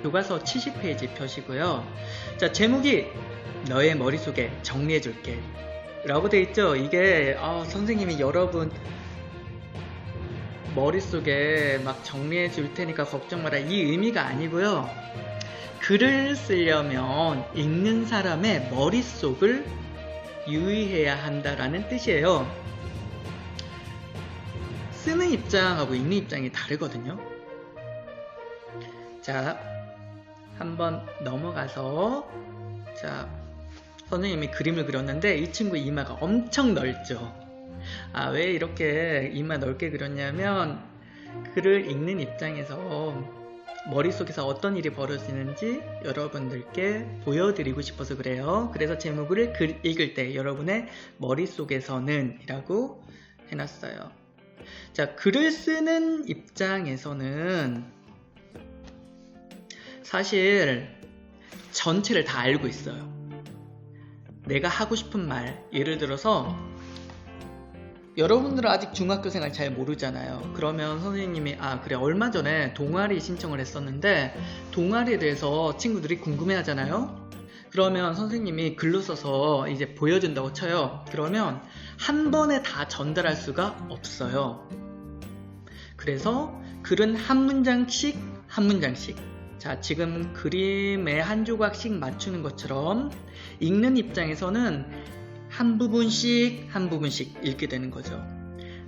교과서 70페이지 펴시고요. 자, 제목이 너의 머릿속에 정리해줄게 라고 돼 있죠. 이게 선생님이 여러분 머릿속에 막 정리해 줄 테니까 걱정 마라, 이 의미가 아니고요. 글을 쓰려면 읽는 사람의 머릿속을 유의해야 한다라는 뜻이에요. 쓰는 입장하고 읽는 입장이 다르거든요. 자, 한번 넘어가서, 자, 선생님이 그림을 그렸는데 이 친구 이마가 엄청 넓죠. 왜 이렇게 이마 넓게 그렸냐면 글을 읽는 입장에서 머릿속에서 어떤 일이 벌어지는지 여러분들께 보여드리고 싶어서 그래요. 그래서 제목을 읽을 때 여러분의 머릿속에서는 이라고 해놨어요. 자, 글을 쓰는 입장에서는 사실 전체를 다 알고 있어요. 내가 하고 싶은 말, 예를 들어서 여러분들은 아직 중학교 생활 잘 모르잖아요. 그러면 선생님이 그래, 얼마 전에 동아리 신청을 했었는데 동아리에 대해서 친구들이 궁금해 하잖아요. 그러면 선생님이 글로 써서 이제 보여준다고 쳐요. 그러면 한 번에 다 전달할 수가 없어요. 그래서 글은 한 문장씩 한 문장씩, 자, 지금 그림에 한 조각씩 맞추는 것처럼 읽는 입장에서는 한 부분씩 한 부분씩 읽게 되는 거죠.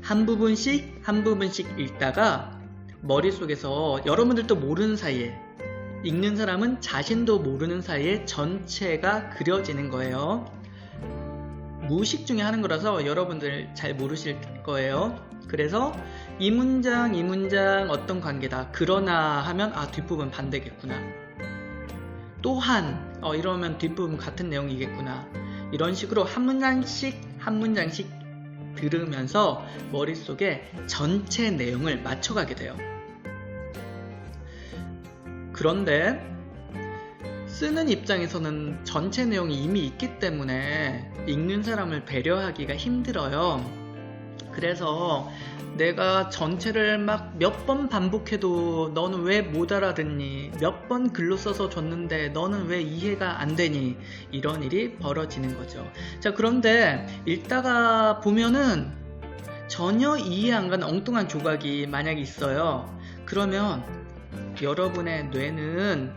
한 부분씩 한 부분씩 읽다가 머릿속에서 여러분들도 모르는 사이에, 읽는 사람은 자신도 모르는 사이에 전체가 그려지는 거예요. 무의식 중에 하는 거라서 여러분들 잘 모르실 거예요. 그래서 이 문장 이 문장 어떤 관계다, 그러나 하면 뒷부분 반대겠구나, 또한 이러면 뒷부분 같은 내용이겠구나, 이런 식으로 한 문장씩 한 문장씩 들으면서 머릿속에 전체 내용을 맞춰가게 돼요. 그런데 쓰는 입장에서는 전체 내용이 이미 있기 때문에 읽는 사람을 배려하기가 힘들어요. 그래서 내가 전체를 막 몇 번 반복해도 너는 왜 못 알아듣니? 몇 번 글로 써서 줬는데 너는 왜 이해가 안 되니? 이런 일이 벌어지는 거죠. 자, 그런데 읽다가 보면은 전혀 이해 안 가는 엉뚱한 조각이 만약에 있어요. 그러면 여러분의 뇌는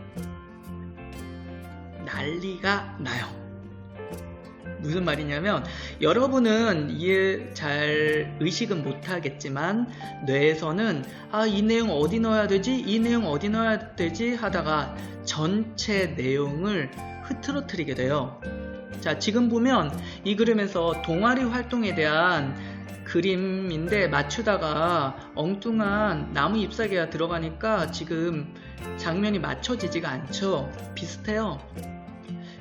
난리가 나요. 무슨 말이냐면 여러분은 이해 잘 의식은 못하겠지만 뇌에서는 이 내용 어디 넣어야 되지? 이 내용 어디 넣어야 되지? 하다가 전체 내용을 흐트러뜨리게 돼요. 자, 지금 보면 이 그림에서 동아리 활동에 대한 그림인데 맞추다가 엉뚱한 나무 잎사귀가 들어가니까 지금 장면이 맞춰지지가 않죠. 비슷해요.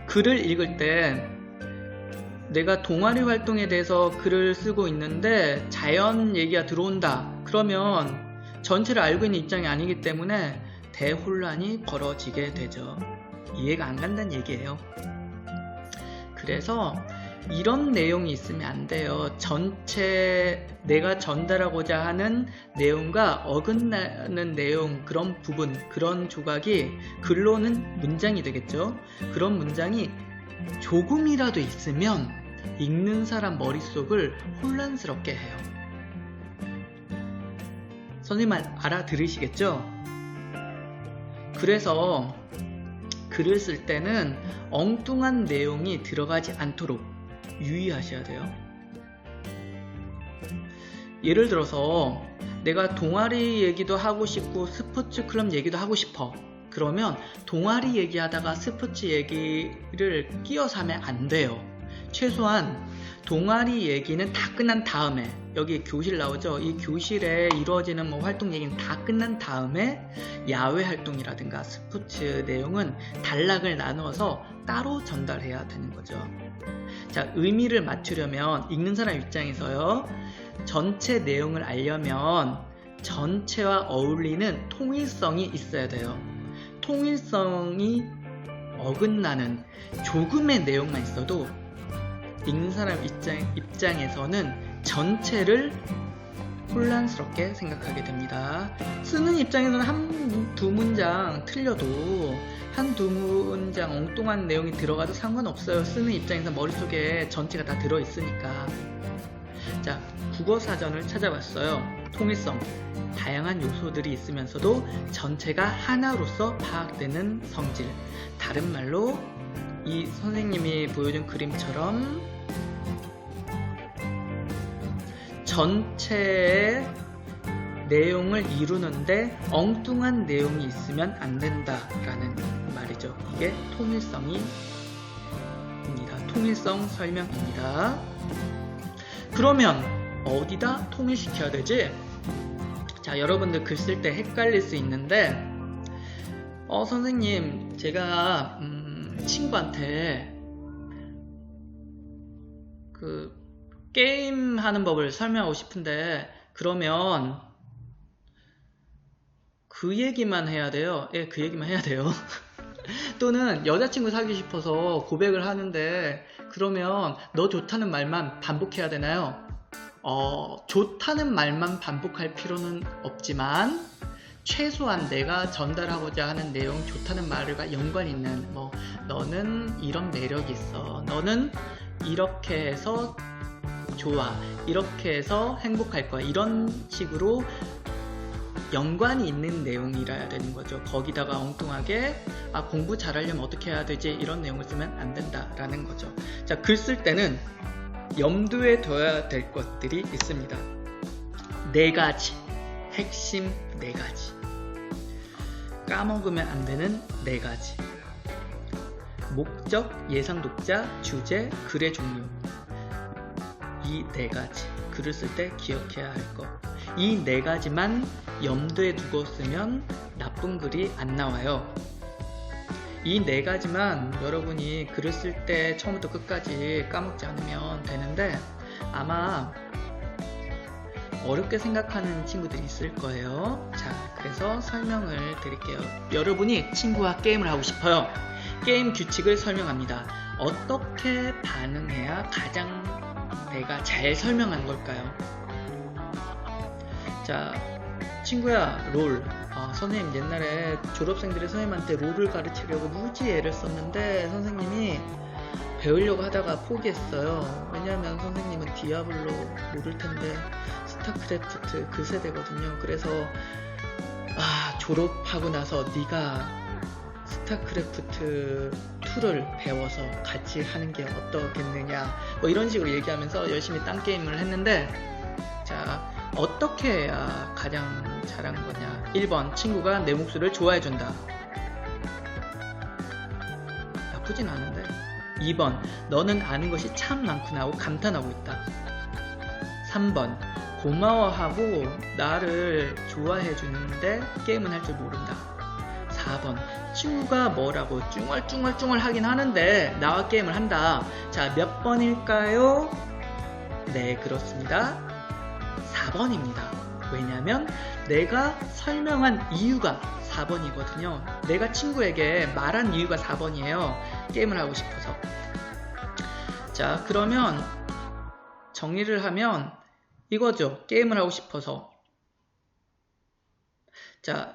글을 읽을 때 내가 동아리 활동에 대해서 글을 쓰고 있는데 자연 얘기가 들어온다. 그러면 전체를 알고 있는 입장이 아니기 때문에 대혼란이 벌어지게 되죠. 이해가 안 간다는 얘기예요. 그래서 이런 내용이 있으면 안 돼요. 전체 내가 전달하고자 하는 내용과 어긋나는 내용, 그런 부분, 그런 조각이 글로는 문장이 되겠죠. 그런 문장이 조금이라도 있으면 읽는 사람 머릿속을 혼란스럽게 해요. 선생님 말 알아들으시겠죠? 그래서 글을 쓸 때는 엉뚱한 내용이 들어가지 않도록 유의하셔야 돼요. 예를 들어서 내가 동아리 얘기도 하고 싶고 스포츠 클럽 얘기도 하고 싶어. 그러면 동아리 얘기하다가 스포츠 얘기를 끼워서 하면 안 돼요. 최소한 동아리 얘기는 다 끝난 다음에, 여기 교실 나오죠? 이 교실에 이루어지는 활동 얘기는 다 끝난 다음에 야외 활동이라든가 스포츠 내용은 단락을 나누어서 따로 전달해야 되는 거죠. 자, 의미를 맞추려면 읽는 사람 입장에서요, 전체 내용을 알려면 전체와 어울리는 통일성이 있어야 돼요. 통일성이 어긋나는 조금의 내용만 있어도 읽는 사람 입장에서는 전체를 혼란스럽게 생각하게 됩니다. 쓰는 입장에서는 한두 문장 틀려도 한두 문장 엉뚱한 내용이 들어가도 상관없어요. 쓰는 입장에서 머릿속에 전체가 다 들어있으니까. 자, 국어사전을 찾아봤어요. 통일성. 다양한 요소들이 있으면서도 전체가 하나로서 파악되는 성질. 다른 말로 이 선생님이 보여준 그림처럼 전체의 내용을 이루는데 엉뚱한 내용이 있으면 안 된다라는 말이죠. 이게 통일성입니다. 통일성 설명입니다. 그러면 어디다 통일시켜야 되지? 자, 여러분들 글 쓸 때 헷갈릴 수 있는데 선생님 제가 친구한테 게임 하는 법을 설명하고 싶은데 그러면 그 얘기만 해야 돼요. 예, 그 얘기만 해야 돼요. 또는 여자친구 사귀고 싶어서 고백을 하는데 그러면 너 좋다는 말만 반복해야 되나요? 좋다는 말만 반복할 필요는 없지만 최소한 내가 전달하고자 하는 내용, 좋다는 말과 연관 있는 너는 이런 매력이 있어, 너는 이렇게 해서 좋아, 이렇게 해서 행복할 거야, 이런 식으로 연관이 있는 내용이라야 되는 거죠. 거기다가 엉뚱하게 공부 잘하려면 어떻게 해야 되지, 이런 내용을 쓰면 안 된다라는 거죠. 자, 글 쓸 때는 염두에 둬야 될 것들이 있습니다. 4가지, 핵심 4가지, 까먹으면 안 되는 4가지. 목적, 예상 독자, 주제, 글의 종류. 이 4가지 글을 쓸 때 기억해야 할 것. 이 4가지만 염두에 두고 쓰면 나쁜 글이 안 나와요. 이 4가지만 여러분이 글을 쓸 때 처음부터 끝까지 까먹지 않으면 되는데 아마 어렵게 생각하는 친구들이 있을 거예요. 자, 그래서 설명을 드릴게요. 여러분이 친구와 게임을 하고 싶어요. 게임 규칙을 설명합니다. 어떻게 반응해야 가장 내가 잘 설명한 걸까요? 자, 친구야, 롤. 선생님 옛날에 졸업생들이 선생님한테 롤을 가르치려고 무지 애를 썼는데 선생님이 배우려고 하다가 포기했어요. 왜냐하면 선생님은 디아블로 모를 텐데 스타크래프트 그 세대거든요. 그래서 졸업하고 나서 네가 스타크래프트 2를 배워서 같이 하는 게 어떻겠느냐, 이런 식으로 얘기하면서 열심히 딴 게임을 했는데, 자, 어떻게 해야 가장 잘하는 거냐? 1번, 친구가 내 목소리를 좋아해준다. 나쁘진 않은데. 2번, 너는 아는 것이 참 많구나 하고 감탄하고 있다. 3번, 고마워하고 나를 좋아해주는데 게임은 할 줄 모른다. 4번, 친구가 뭐라고 쭝얼쭝얼 하긴 하는데 나와 게임을 한다. 자, 몇 번일까요? 네, 그렇습니다. 4번입니다. 왜냐면 내가 설명한 이유가 4번이거든요. 내가 친구에게 말한 이유가 4번이에요. 게임을 하고 싶어서. 자, 그러면 정리를 하면 이거죠. 게임을 하고 싶어서. 자,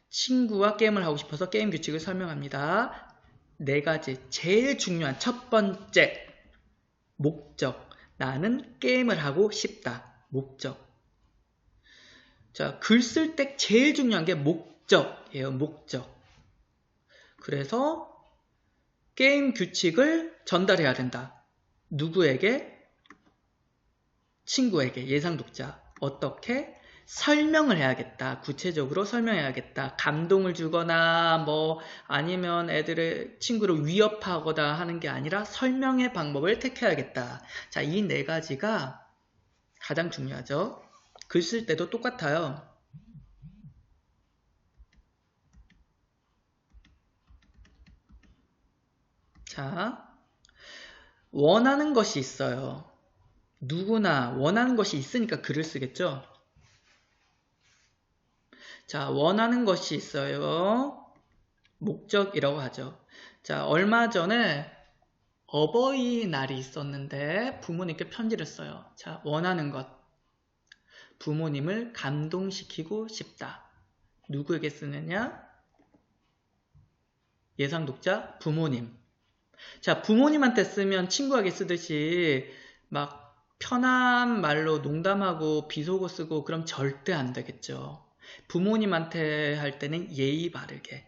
친구와 게임을 하고 싶어서 게임 규칙을 설명합니다. 4가지. 제일 중요한 첫 번째, 목적. 나는 게임을 하고 싶다. 목적. 자, 글 쓸 때 제일 중요한 게 목적이에요. 목적. 그래서 게임 규칙을 전달해야 된다. 누구에게? 친구에게, 예상 독자. 어떻게? 설명을 해야겠다. 구체적으로 설명해야겠다. 감동을 주거나 아니면 애들의 친구를 위협하거나 하는 게 아니라 설명의 방법을 택해야겠다. 자, 이 4가지가 가장 중요하죠. 글 쓸 때도 똑같아요. 자, 원하는 것이 있어요. 누구나 원하는 것이 있으니까 글을 쓰겠죠. 자, 원하는 것이 있어요. 목적이라고 하죠. 자, 얼마 전에 어버이날이 있었는데 부모님께 편지를 써요. 자, 원하는 것. 부모님을 감동시키고 싶다. 누구에게 쓰느냐? 예상 독자 부모님. 자, 부모님한테 쓰면 친구에게 쓰듯이 막 편한 말로 농담하고 비속어 쓰고 그럼 절대 안 되겠죠. 부모님한테 할 때는 예의 바르게.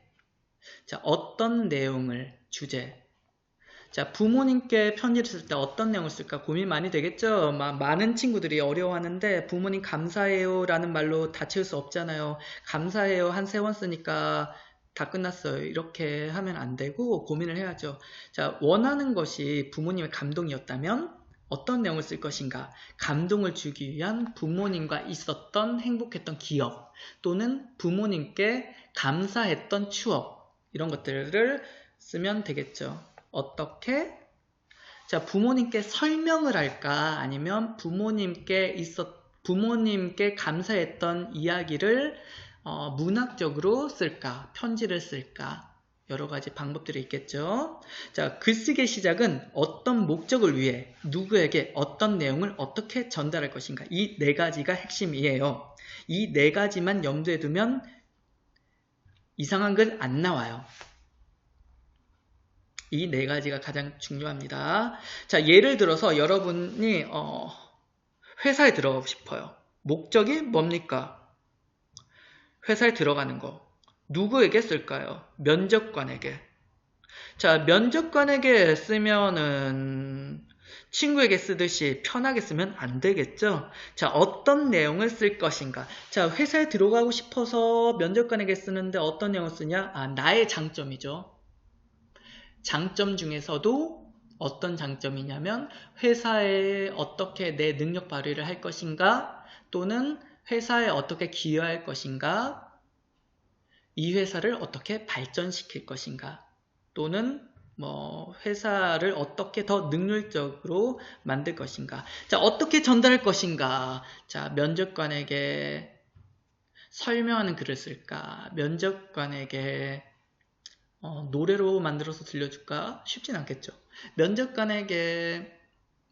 자, 어떤 내용을 주제. 자, 부모님께 편지를 쓸 때 어떤 내용을 쓸까 고민 많이 되겠죠. 많은 친구들이 어려워하는데 부모님 감사해요 라는 말로 다 채울 수 없잖아요. 감사해요 한 3번 쓰니까 다 끝났어요. 이렇게 하면 안 되고 고민을 해야죠. 자, 원하는 것이 부모님의 감동이었다면 어떤 내용을 쓸 것인가? 감동을 주기 위한 부모님과 있었던 행복했던 기억 또는 부모님께 감사했던 추억 이런 것들을 쓰면 되겠죠. 어떻게? 자, 부모님께 설명을 할까? 아니면 부모님께 감사했던 이야기를 문학적으로 쓸까? 편지를 쓸까? 여러 가지 방법들이 있겠죠. 자, 글쓰기의 시작은 어떤 목적을 위해 누구에게 어떤 내용을 어떻게 전달할 것인가. 이 4가지가 핵심이에요. 이 4가지만 염두에 두면 이상한 글 안 나와요. 이 4가지가 가장 중요합니다. 자, 예를 들어서 여러분이 회사에 들어가고 싶어요. 목적이 뭡니까? 회사에 들어가는 거. 누구에게 쓸까요? 면접관에게. 자, 면접관에게 쓰면은 친구에게 쓰듯이 편하게 쓰면 안 되겠죠? 자, 어떤 내용을 쓸 것인가? 자, 회사에 들어가고 싶어서 면접관에게 쓰는데 어떤 내용을 쓰냐? 나의 장점이죠. 장점 중에서도 어떤 장점이냐면 회사에 어떻게 내 능력 발휘를 할 것인가 또는 회사에 어떻게 기여할 것인가 이 회사를 어떻게 발전시킬 것인가 또는 회사를 어떻게 더 능률적으로 만들 것인가. 자, 어떻게 전달할 것인가. 자, 면접관에게 설명하는 글을 쓸까. 면접관에게 노래로 만들어서 들려줄까? 쉽진 않겠죠. 면접관에게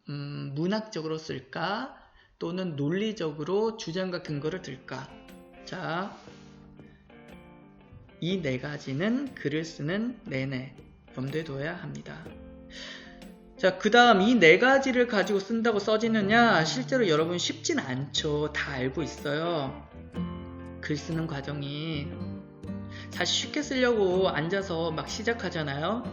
문학적으로 쓸까? 또는 논리적으로 주장과 근거를 들까? 자, 이 4가지는 글을 쓰는 내내 염두에 둬야 합니다. 자, 그 다음 이 4가지를 가지고 쓴다고 써지느냐? 실제로 여러분 쉽진 않죠. 다 알고 있어요. 글 쓰는 과정이 사실 쉽게 쓰려고 앉아서 막 시작하잖아요.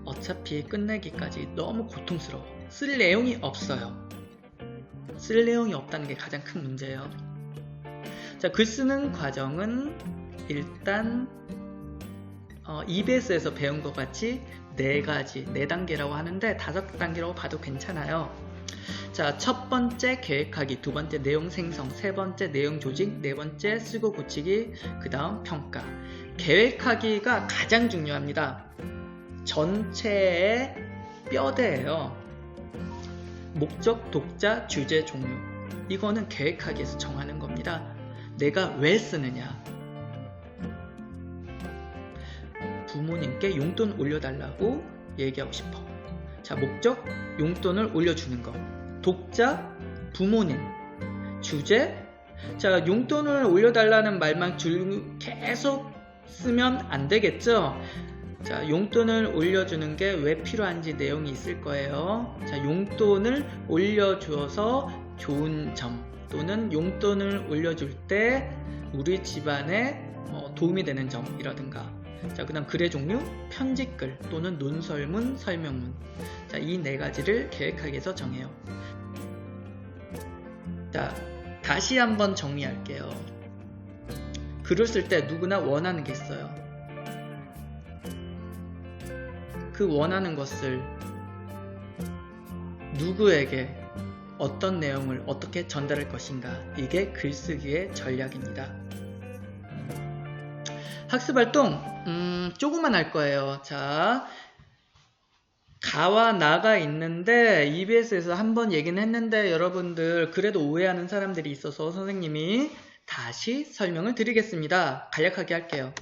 어차피 끝내기까지 너무 고통스러워. 쓸 내용이 없어요. 쓸 내용이 없다는 게 가장 큰 문제예요. 자, 글 쓰는 과정은 일단 EBS에서 배운 것 같이 4단계라고 하는데 5단계라고 봐도 괜찮아요. 자, 첫 번째 계획하기, 두 번째 내용 생성, 세 번째 내용 조직, 네 번째 쓰고 고치기, 그 다음 평가. 계획하기가 가장 중요합니다. 전체의 뼈대예요. 목적, 독자, 주제, 종류. 이거는 계획하기에서 정하는 겁니다. 내가 왜 쓰느냐. 부모님께 용돈 올려달라고 얘기하고 싶어. 자, 목적, 용돈을 올려주는 거. 독자, 부모님. 주제, 자, 용돈을 올려달라는 말만 계속 쓰면 안 되겠죠? 자, 용돈을 올려주는 게 왜 필요한지 내용이 있을 거예요. 자, 용돈을 올려주어서 좋은 점 또는 용돈을 올려줄 때 우리 집안에 도움이 되는 점이라든가. 자, 그 다음 글의 종류, 편집글 또는 논설문, 설명문. 자, 이 4가지를 계획하기에서 정해요. 자, 다시 한번 정리할게요. 글을 쓸 때 누구나 원하는 게 있어요. 그 원하는 것을 누구에게 어떤 내용을 어떻게 전달할 것인가. 이게 글쓰기의 전략입니다. 학습활동 조금만 할 거예요. 자, 가와 나가 있는데 EBS에서 한번 얘기는 했는데 여러분들 그래도 오해하는 사람들이 있어서 선생님이 다시 설명을 드리겠습니다. 간략하게 할게요.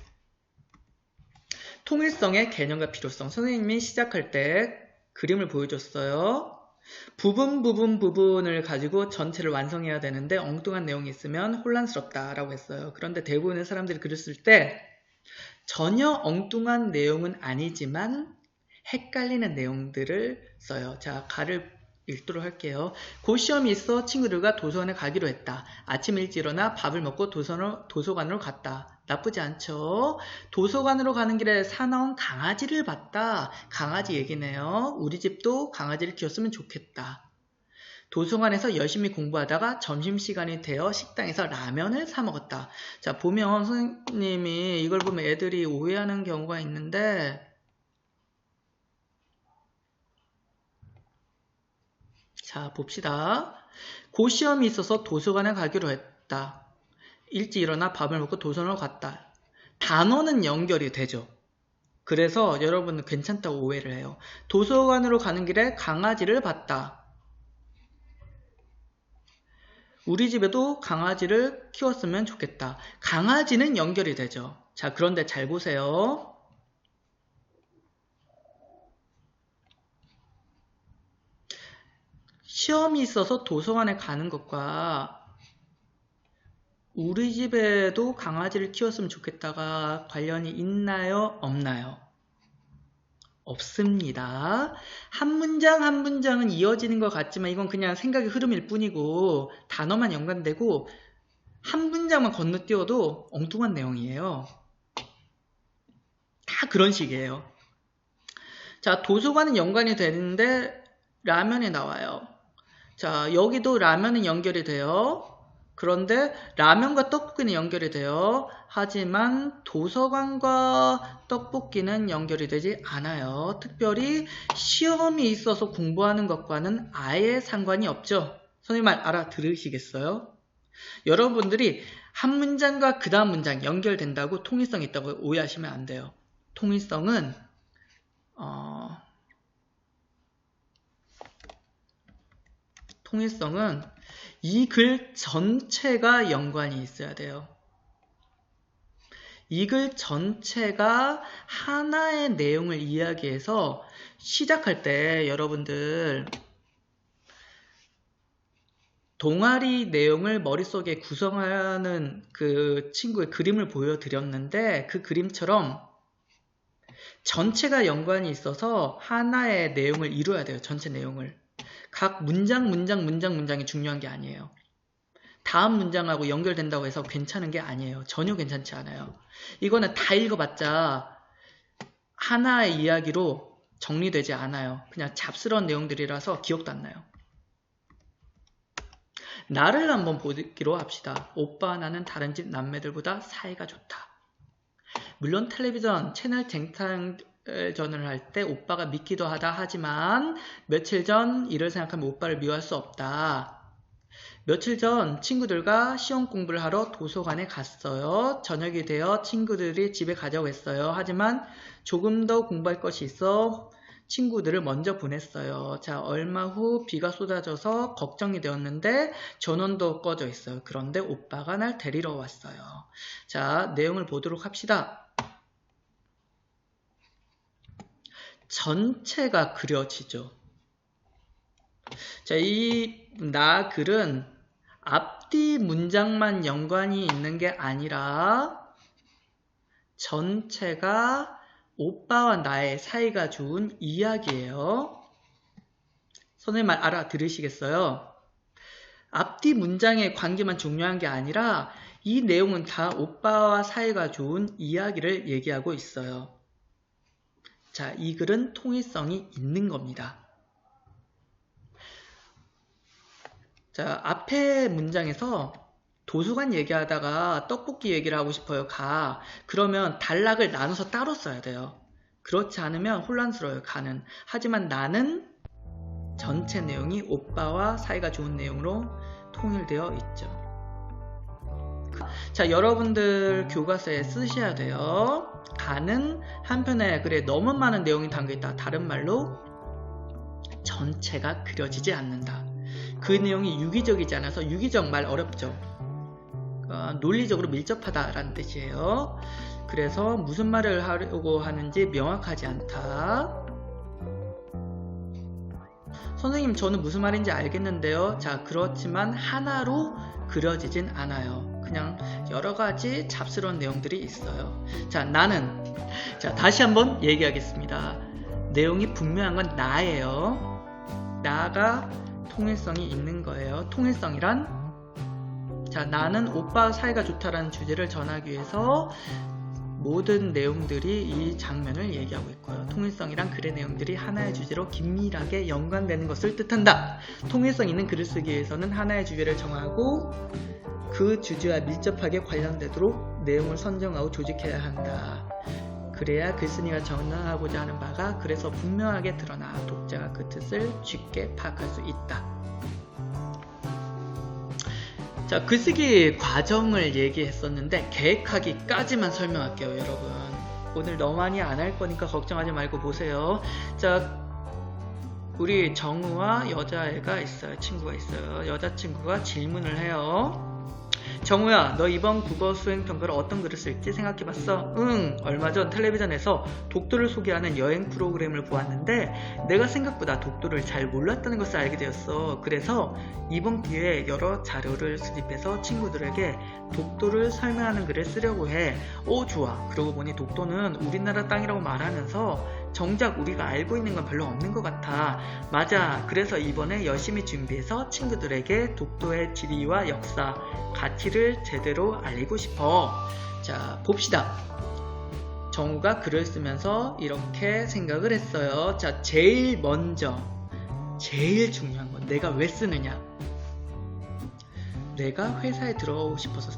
통일성의 개념과 필요성. 선생님이 시작할 때 그림을 보여줬어요. 부분을 가지고 전체를 완성해야 되는데 엉뚱한 내용이 있으면 혼란스럽다라고 했어요. 그런데 대부분의 사람들이 글을 쓸 때 전혀 엉뚱한 내용은 아니지만 헷갈리는 내용들을 써요. 자, 가를 읽도록 할게요. 곧 시험이 있어 친구들과 도서관에 가기로 했다. 아침 일찍 일어나 밥을 먹고 도서관으로 갔다. 나쁘지 않죠? 도서관으로 가는 길에 사나운 강아지를 봤다. 강아지 얘기네요. 우리 집도 강아지를 키웠으면 좋겠다. 도서관에서 열심히 공부하다가 점심시간이 되어 식당에서 라면을 사 먹었다. 자, 보면 선생님이 이걸 보면 애들이 오해하는 경우가 있는데, 자, 봅시다. 고 시험이 있어서 도서관에 가기로 했다. 일찍 일어나 밥을 먹고 도서관으로 갔다. 단어는 연결이 되죠. 그래서 여러분은 괜찮다고 오해를 해요. 도서관으로 가는 길에 강아지를 봤다. 우리 집에도 강아지를 키웠으면 좋겠다. 강아지는 연결이 되죠. 자, 그런데 잘 보세요. 시험이 있어서 도서관에 가는 것과 우리 집에도 강아지를 키웠으면 좋겠다가 관련이 있나요? 없나요? 없습니다. 한 문장 한 문장은 이어지는 것 같지만 이건 그냥 생각의 흐름일 뿐이고 단어만 연관되고 한 문장만 건너뛰어도 엉뚱한 내용이에요. 다 그런 식이에요. 자, 도서관은 연관이 되는데 라면이 나와요. 자, 여기도 라면은 연결이 돼요. 그런데 라면과 떡볶이는 연결이 돼요. 하지만 도서관과 떡볶이는 연결이 되지 않아요. 특별히 시험이 있어서 공부하는 것과는 아예 상관이 없죠. 선생님 말 알아들으시겠어요? 여러분들이 한 문장과 그 다음 문장 연결된다고 통일성이 있다고 오해하시면 안 돼요. 통일성은 이 글 전체가 연관이 있어야 돼요. 이 글 전체가 하나의 내용을 이야기해서 시작할 때 여러분들 동아리 내용을 머릿속에 구성하는 그 친구의 그림을 보여드렸는데 그 그림처럼 전체가 연관이 있어서 하나의 내용을 이루어야 돼요. 전체 내용을. 각 문장이 중요한 게 아니에요. 다음 문장하고 연결된다고 해서 괜찮은 게 아니에요. 전혀 괜찮지 않아요. 이거는 다 읽어봤자 하나의 이야기로 정리되지 않아요. 그냥 잡스러운 내용들이라서 기억도 안 나요. 나를 한번 보기로 합시다. 오빠 나는 다른 집 남매들보다 사이가 좋다. 물론 텔레비전 채널 쟁탈전을 할 때 오빠가 믿기도 하다 하지만 며칠 전 일을 생각하면 오빠를 미워할 수 없다. 며칠 전 친구들과 시험 공부를 하러 도서관에 갔어요. 저녁이 되어 친구들이 집에 가자고 했어요. 하지만 조금 더 공부할 것이 있어 친구들을 먼저 보냈어요. 자, 얼마 후 비가 쏟아져서 걱정이 되었는데 전원도 꺼져 있어요. 그런데 오빠가 날 데리러 왔어요. 자, 내용을 보도록 합시다. 전체가 그려지죠. 자, 이 나 글은 앞뒤 문장만 연관이 있는 게 아니라 전체가 오빠와 나의 사이가 좋은 이야기예요. 선생님 말 알아들으시겠어요? 앞뒤 문장의 관계만 중요한 게 아니라 이 내용은 다 오빠와 사이가 좋은 이야기를 얘기하고 있어요. 자, 이 글은 통일성이 있는 겁니다. 자, 앞에 문장에서 도서관 얘기하다가 떡볶이 얘기를 하고 싶어요. 가. 그러면 단락을 나눠서 따로 써야 돼요. 그렇지 않으면 혼란스러워요. 가는. 하지만 나는 전체 내용이 오빠와 사이가 좋은 내용으로 통일되어 있죠. 자, 여러분들 교과서에 쓰셔야 돼요. 가는 한편에 그래 너무 많은 내용이 담겨있다. 다른 말로 전체가 그려지지 않는다. 그 내용이 유기적이지 않아서 유기적 말 어렵죠. 논리적으로 밀접하다라는 뜻이에요. 그래서 무슨 말을 하려고 하는지 명확하지 않다. 선생님 저는 무슨 말인지 알겠는데요. 자, 그렇지만 하나로 그려지진 않아요. 그냥 여러가지 잡스러운 내용들이 있어요. 자, 자, 다시 한번 얘기하겠습니다. 내용이 분명한 건 나예요. 나가 통일성이 있는 거예요. 통일성이란, 자, 나는 오빠 사이가 좋다라는 주제를 전하기 위해서 모든 내용들이 이 장면을 얘기하고 있고요. 통일성이란 글의 내용들이 하나의 주제로 긴밀하게 연관되는 것을 뜻한다. 통일성 있는 글을 쓰기 위해서는 하나의 주제를 정하고 그 주제와 밀접하게 관련되도록 내용을 선정하고 조직해야 한다. 그래야 글쓴이가 전하고자 하는 바가 글에서 분명하게 드러나 독자가 그 뜻을 쉽게 파악할 수 있다. 자, 글쓰기 과정을 얘기했었는데 계획하기까지만 설명할게요, 여러분. 오늘 너무 많이 안 할 거니까 걱정하지 말고 보세요. 자, 우리 정우와 여자애가 있어요. 친구가 있어요. 여자친구가 질문을 해요. 정우야, 너 이번 국어 수행평가로 어떤 글을 쓸지 생각해봤어? 응, 얼마 전 텔레비전에서 독도를 소개하는 여행 프로그램을 보았는데 내가 생각보다 독도를 잘 몰랐다는 것을 알게 되었어. 그래서 이번 기회에 여러 자료를 수집해서 친구들에게 독도를 설명하는 글을 쓰려고 해. 오, 좋아. 그러고 보니 독도는 우리나라 땅이라고 말하면서 정작 우리가 알고 있는 건 별로 없는 것 같아. 맞아. 그래서 이번에 열심히 준비해서 친구들에게 독도의 지리와 역사, 가치를 제대로 알리고 싶어. 자, 봅시다. 정우가 글을 쓰면서 이렇게 생각을 했어요. 자, 제일 먼저 제일 중요한 건 내가 왜 쓰느냐. 내가 회사에 들어오고 싶어서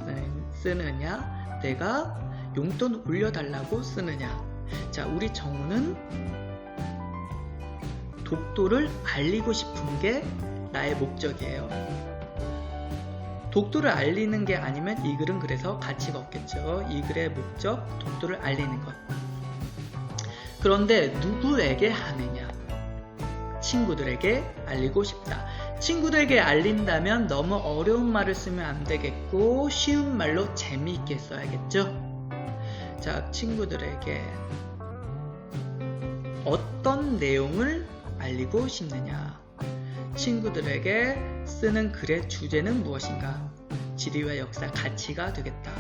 쓰느냐, 내가 용돈 올려달라고 쓰느냐. 자, 우리 정우는 독도를 알리고 싶은 게 나의 목적이에요. 독도를 알리는 게 아니면 이 글은 그래서 가치가 없겠죠. 이 글의 목적, 독도를 알리는 것. 그런데 누구에게 하느냐? 친구들에게 알리고 싶다. 친구들에게 알린다면 너무 어려운 말을 쓰면 안 되겠고 쉬운 말로 재미있게 써야겠죠. 자, 친구들에게 어떤 내용을 알리고 싶느냐? 친구들에게 쓰는 글의 주제는 무엇인가? 지리와 역사, 가치가 되겠다.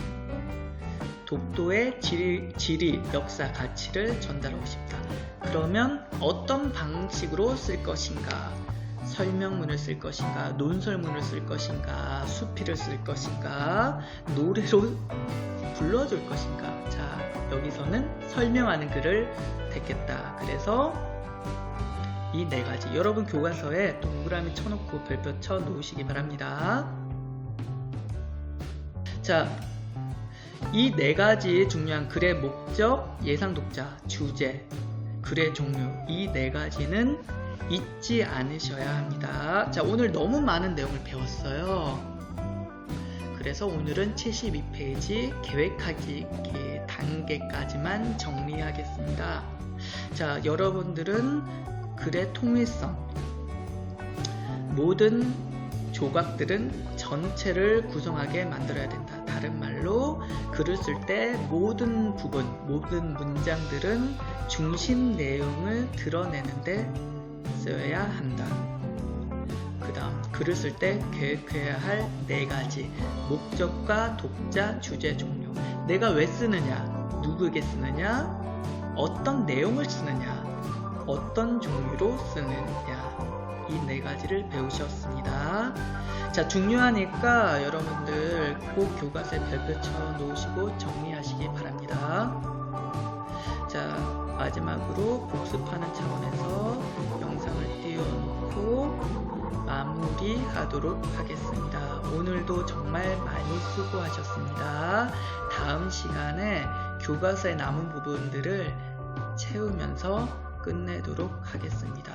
독도의 지리, 역사, 가치를 전달하고 싶다. 그러면 어떤 방식으로 쓸 것인가? 설명문을 쓸 것인가? 논설문을 쓸 것인가? 수필을 쓸 것인가? 노래로 불러줄 것인가? 자, 여기서는 설명하는 글을 택했다. 그래서 이 네 가지, 여러분 교과서에 동그라미 쳐놓고 별표 쳐 놓으시기 바랍니다. 자, 이 네 가지 중요한 글의 목적, 예상 독자, 주제, 글의 종류, 이 네 가지는 잊지 않으셔야 합니다. 자, 오늘 너무 많은 내용을 배웠어요. 그래서 오늘은 72페이지 계획하기 단계까지만 정리하겠습니다. 자, 여러분들은 글의 통일성, 모든 조각들은 전체를 구성하게 만들어야 된다. 다른 말로 글을 쓸 때 모든 부분, 모든 문장들은 중심 내용을 드러내는데 써야 한다. 그 다음, 글을 쓸 때 계획해야 할 네 가지, 목적과 독자, 주제, 종류. 내가 왜 쓰느냐, 누구에게 쓰느냐, 어떤 내용을 쓰느냐, 어떤 종류로 쓰느냐, 이 네 가지를 배우셨습니다. 자, 중요하니까 여러분들 꼭 교과서에 별표 쳐 놓으시고 정리하시기 바랍니다. 자, 마지막으로 복습하는 차원에서 영상을 띄워놓고 마무리하도록 하겠습니다. 오늘도 정말 많이 수고하셨습니다. 다음 시간에 교과서에 남은 부분들을 채우면서 끝내도록 하겠습니다.